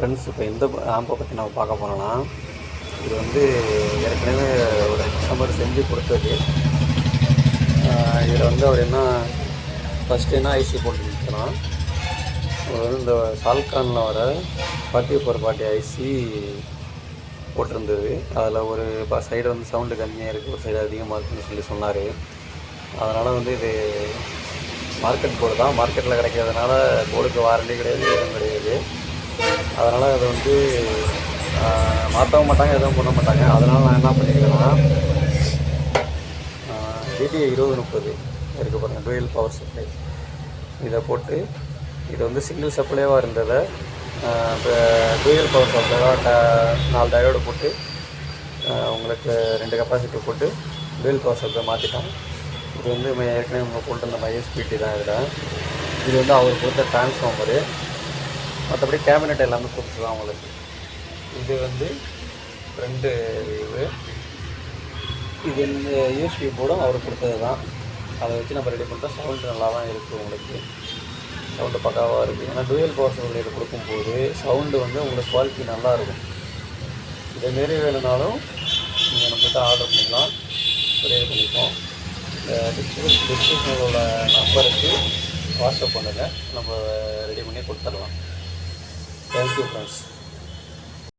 Friends, இப்போ எந்த ஆம்பை பற்றி நம்ம பார்க்க போகிறோன்னா, இது வந்து ஏற்கனவே ஒரு கஸ்டமர் செஞ்சு கொடுத்தது. இதில் வந்து அவர் என்ன ஃபஸ்ட்டு என்ன ஐசி போட்டுருந்துச்சுன்னா, அவர் வந்து இந்த சால்கானில் வர 4440 ஐசி போட்டிருந்தது. அதில் ஒரு சைடு வந்து சவுண்டு கம்மியாக இருக்குது, ஒரு சைடு அதிகமாக இருக்குதுன்னு சொல்லி சொன்னார். அதனால் வந்து இது மார்க்கெட் போர்டு தான், மார்க்கெட்டில் கிடைக்கிறதுனால போர்டுக்கு வாரண்டி கிடையாது, எதுவும் கிடையாது. அதனால் அதை வந்து மாற்றவும் மாட்டாங்க, எதுவும் பண்ண மாட்டாங்க. அதனால் நான் என்ன பண்ணியிருக்கேன்னா, டிடிஐ 2030 இருக்க பாருங்கள், டூயல் பவர் சப்ளை. இதை போட்டு இது வந்து சிங்கிள் சப்ளைவாக இருந்ததை இப்போ டூயல் பவர் சப்ளைவாக 4 டயோடு போட்டு உங்களுக்கு 2 கெப்பாசிட்டி போட்டு டூயல் பவர் சப்ளை மாற்றிட்டோம். இது வந்து ஏற்கனவே நம்ம போட்டு நம்ம ஐஎஸ்பிடி தான். இது வந்து அவர் கொடுத்த டிரான்ஸ்ஃபார்மரு. மற்றபடி கேபினெட் எல்லாமே புதுசு தான் உங்களுக்கு. இது வந்து ஃப்ரெண்டு வியூவு. இது இந்த யூஎஸ்பி போர்டும் அவர் கொடுத்தது தான். அதை வச்சு நம்ம ரெடி பண்ணுறோம். சவுண்டு நல்லா தான் இருக்குது, உங்களுக்கு சவுண்டு பக்காவாக இருக்குது. ஏன்னா டூயல் பவர் சப்ளையில் கொடுக்கும்போது சவுண்டு வந்து உங்களுக்கு குவாலிட்டி நல்லாயிருக்கும். இதேமாரி வேணுனாலும் நீங்கள் நம்மகிட்ட ஆர்டர் பண்ணிக்கலாம், கொரியர் பண்ணிப்போம். இந்த டிஸ்கிரிப்ஷனில் உள்ள நம்பருக்கு வாட்ஸ்அப் பண்ணுங்கள், நம்ம ரெடி பண்ணி கொடுத்துடலாம். Thank you, friends.